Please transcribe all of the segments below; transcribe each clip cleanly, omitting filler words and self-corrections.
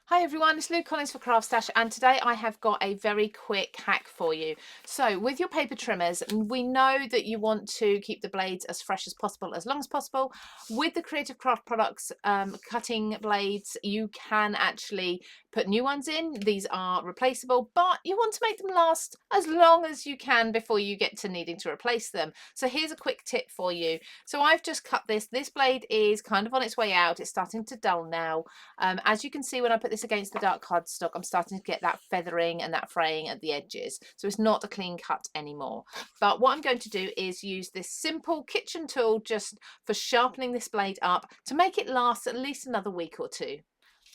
Hi everyone, it's Lou Collins for CraftStash, and today I have got a very quick hack for you. So with your paper trimmers, we know that you want to keep the blades as fresh as possible, as long as possible. With the Creative Craft products cutting blades, you can actually put new ones in. These are replaceable, but you want to make them last as long as you can before you get to needing to replace them. So here's a quick tip for you. So I've just cut this. This blade is kind of on its way out. It's starting to dull now. As you can see, when I put this against the dark cardstock, I'm starting to get that feathering and that fraying at the edges. So it's not a clean cut anymore. But what I'm going to do is use this simple kitchen tool just for sharpening this blade up to make it last at least another week or two.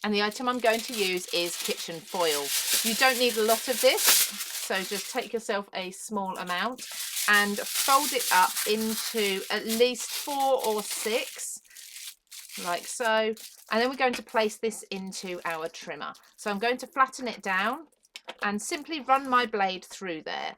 And the item I'm going to use is kitchen foil. You don't need a lot of this, so just take yourself a small amount and fold it up into at least 4 or 6, like so. And then we're going to place this into our trimmer. So I'm going to flatten it down and simply run my blade through there.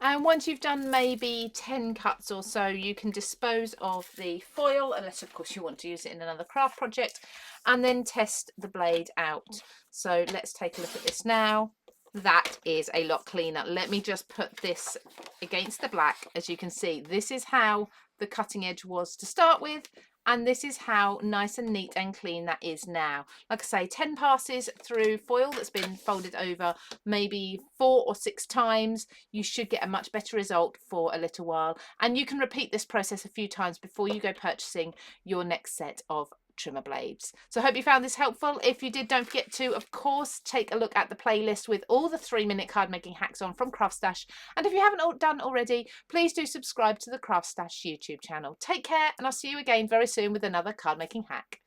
And once you've done maybe 10 cuts or so, you can dispose of the foil, unless of course you want to use it in another craft project, and then test the blade out. So let's take a look at this now. That is a lot cleaner. Let me just put this against the black. As you can see, this is how the cutting edge was to start with, and this is how nice and neat and clean that is now. Like I say, 10 passes through foil that's been folded over maybe 4 or 6 times, you should get a much better result for a little while. And you can repeat this process a few times before you go purchasing your next set of trimmer blades. So I hope you found this helpful. If you did, don't forget to, of course, take a look at the playlist with all the 3-minute card making hacks on from CraftStash. And if you haven't done already, please do subscribe to the CraftStash YouTube channel. Take care, and I'll see you again very soon with another card making hack.